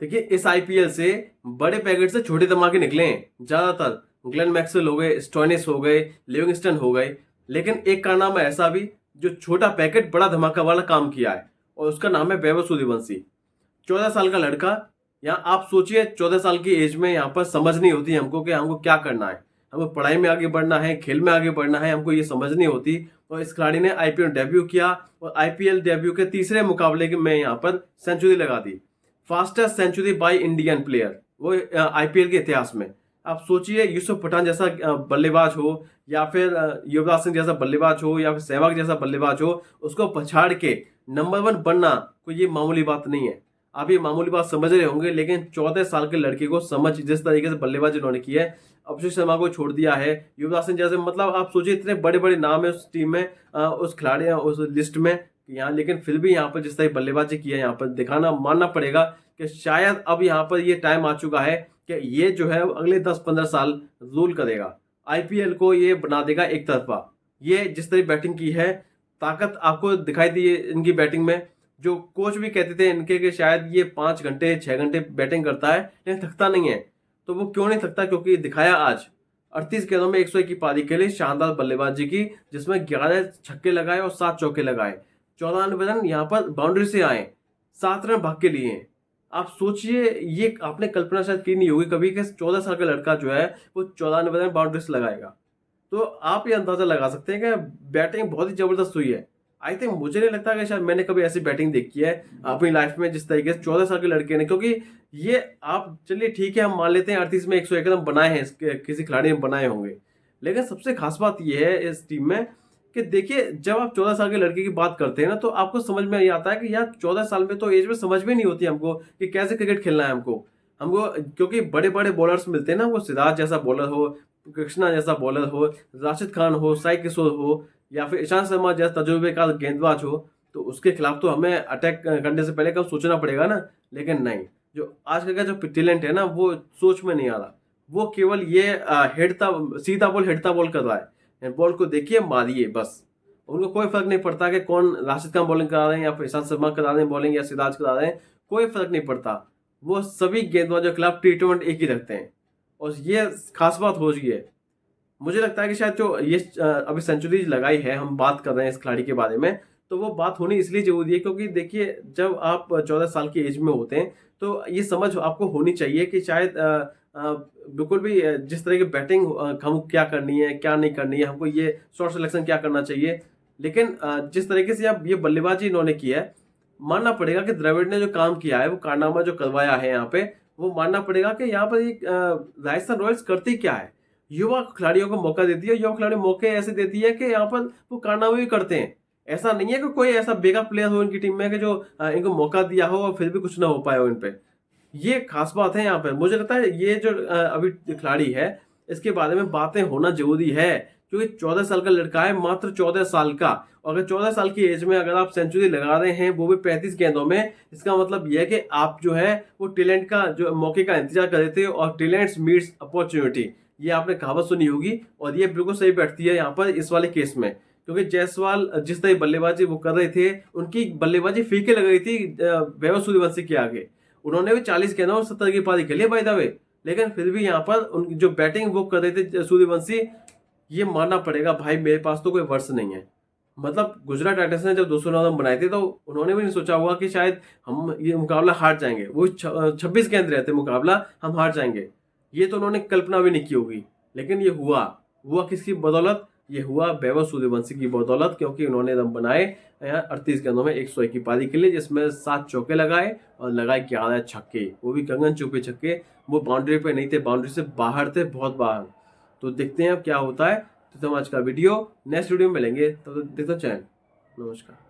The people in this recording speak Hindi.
देखिए इस आईपीएल से बड़े पैकेट से छोटे धमाके निकले हैं ज्यादातर। ग्लेन मैक्सवेल हो गए, स्टोइनिस हो गए, लिविंगस्टन हो गए, लेकिन एक कारनामा ऐसा भी जो छोटा पैकेट बड़ा धमाका वाला काम किया है, और उसका नाम है वैभव सूर्यवंशी। 14 साल का लड़का। यहाँ आप सोचिए 14 साल की एज में यहाँ पर समझ नहीं होती हमको कि हमको क्या करना है। हमको पढ़ाई में आगे बढ़ना है, खेल में आगे बढ़ना है, हमको ये समझ नहीं होती। और इस खिलाड़ी ने आईपीएल डेब्यू किया और आईपीएल डेब्यू के तीसरे मुकाबले में यहाँ पर सेंचुरी लगा दी। Fastest century by Indian player वो आईपीएल के इतिहास में। आप सोचिए यूसुफ पठान जैसा बल्लेबाज हो, या फिर युवराज सिंह जैसा बल्लेबाज हो, या फिर सहवाग जैसा बल्लेबाज हो, उसको पछाड़ के नंबर 1 बनना कोई ये मामूली बात नहीं है। आप ये मामूली बात समझ रहे होंगे, लेकिन 14 साल के लड़के को समझ जिस तरीके से बल्लेबाजी उन्होंने की है, अभिषेक शर्मा को छोड़ दिया है, युवराज सिंह जैसे, मतलब आप सोचिए इतने बड़े बड़े नाम है उस टीम में, उस खिलाड़ी उस लिस्ट में यहाँ, लेकिन फिर भी यहाँ पर जिस तरह बल्लेबाजी की है, यहाँ पर दिखाना मानना पड़ेगा कि शायद अब यहाँ पर ये टाइम आ चुका है कि ये जो है अगले 10-15 साल रूल करेगा आईपीएल को, ये बना देगा एक तरफा। ये जिस तरह बैटिंग की है, ताकत आपको दिखाई दी है इनकी बैटिंग में। जो कोच भी कहते थे इनके कि शायद ये 5 घंटे 6 घंटे बैटिंग करता है लेकिन थकता नहीं है। तो वो क्यों नहीं थकता? क्योंकि दिखाया आज 38 गेंदों में 101 की पारी के लिए शानदार बल्लेबाजी की, जिसमें 11 छक्के लगाए और 7 चौके लगाए। 94 रन यहाँ पर बाउंड्री से आए, 7 रन भाग के लिए। आप सोचिए, ये आपने कल्पना शायद की नहीं होगी कभी कि 14 साल का लड़का जो है वो 94 रन बाउंड्री से लगाएगा। तो आप ये अंदाजा लगा सकते हैं कि बैटिंग बहुत ही जबरदस्त हुई है। आई थिंक, मुझे नहीं लगता कि शायद मैंने कभी ऐसी बैटिंग देखी है अपनी लाइफ में जिस तरीके से 14 साल के लड़के ने। क्योंकि ये आप चलिए ठीक है, हम मान लेते हैं 38 में 101 रन बनाए हैं, किसी खिलाड़ी ने बनाए होंगे, लेकिन सबसे खास बात ये है इस टीम में कि देखिए जब आप 14 साल के लड़के की बात करते हैं ना, तो आपको समझ में ये आता है कि यार 14 साल में तो एज में समझ में नहीं होती हमको कि कैसे क्रिकेट खेलना है हमको। क्योंकि बड़े बड़े बॉलर्स मिलते हैं ना, वो सिराज जैसा बॉलर हो, कृष्णा जैसा बॉलर हो, राशिद खान हो, साई किशोर हो, या फिर ईशांत शर्मा जैसा तजुर्बेकार गेंदबाज हो, तो उसके खिलाफ तो हमें अटैक करने से पहले कब सोचना पड़ेगा ना। लेकिन नहीं, जो आजकल का जो टैलेंट है ना, वो सोच में नहीं आ रहा। वो केवल ये हेडता सीधा बॉल हेडता बॉल कर रहा है। बॉल को देखिए, मारिए बस। उनको कोई फर्क नहीं पड़ता कि कौन राशिद खान बॉलिंग करा रहे हैं या फिर ईशांत शर्मा करा रहे हैं बॉलिंग या सिराज करा रहे हैं, कोई फर्क नहीं पड़ता। वो सभी गेंदबाजों के खिलाफ ट्रीटमेंट एक ही रखते हैं, और ये खास बात हो रही है। मुझे लगता है कि शायद जो ये अभी सेंचुरी लगाई है, हम बात कर रहे हैं इस खिलाड़ी के बारे में, तो वो बात होनी इसलिए जरूरी है क्योंकि देखिए जब आप 14 साल की एज में होते हैं तो ये समझ आपको होनी चाहिए कि शायद बिल्कुल भी जिस तरह की बैटिंग हम क्या करनी है क्या नहीं करनी है, हमको ये शॉट सिलेक्शन क्या करना चाहिए। लेकिन जिस तरीके से अब ये बल्लेबाजी इन्होंने की है, मानना पड़ेगा कि द्रविड़ ने जो काम किया है, वो कारनामा जो करवाया है यहाँ पे, वो मानना पड़ेगा कि यहाँ पर एक राजस्थान रॉयल्स करती क्या है, युवा खिलाड़ियों को मौका देती है। युवा खिलाड़ी मौके ऐसे देती है कि यहाँ पर वो कारनामे भी करते हैं। ऐसा नहीं है कि कोई ऐसा बेगा प्लेयर हो इनकी टीम में कि जो इनको मौका दिया हो और फिर भी कुछ ना हो पाया हो इन पे। ये खास बात है यहाँ पे। मुझे लगता है ये जो अभी खिलाड़ी है, इसके बारे में बातें होना जरूरी है, क्योंकि 14 साल का लड़का है, मात्र 14 साल का। और अगर 14 साल की एज में अगर आप सेंचुरी लगा रहे हैं, वो भी 35 गेंदों में, इसका मतलब यह है कि आप जो है वो टैलेंट का जो मौके का इंतजार कर रहे थे, और टैलेंट्स मीट्स अपॉर्चुनिटी, ये आपने कहावत सुनी होगी, और ये बिल्कुल सही बैठती है यहाँ पर इस वाले केस में। क्योंकि जायसवाल जिस तरह बल्लेबाजी वो कर रहे थे, उनकी बल्लेबाजी फीके लग रही थी वैभव सूर्यवंशी के आगे। उन्होंने भी 40 गेंदों और 70 की पारी खेली बाय द वे, लेकिन फिर भी यहाँ पर उनकी जो बैटिंग वो कर रहे थे सूर्यवंशी, ये मानना पड़ेगा भाई, मेरे पास तो कोई वर्ष नहीं है। मतलब गुजरात टाइटंस ने जब 209 रन बनाए थे, तो उन्होंने भी नहीं सोचा होगा कि शायद हम ये मुकाबला हार जाएंगे। वो 26 गेंद रहते मुकाबला, हम हार जाएंगे, ये तो उन्होंने कल्पना भी नहीं की होगी। लेकिन ये हुआ किसकी बदौलत? ये हुआ वैभव सूर्यवंशी की बदौलत, क्योंकि उन्होंने रन बनाए 38 गेंदों में 101 की पारी के लिए, जिसमें 7 चौके लगाए और लगाए 11 छक्के, वो भी गगन चुपे छक्के। वो बाउंड्री पे नहीं थे, बाउंड्री से बाहर थे, बहुत बाहर। तो देखते हैं अब क्या होता है। तो आज का वीडियो नेक्स्ट वीडियो में मिलेंगे, तब तक देखते चैनल। नमस्कार।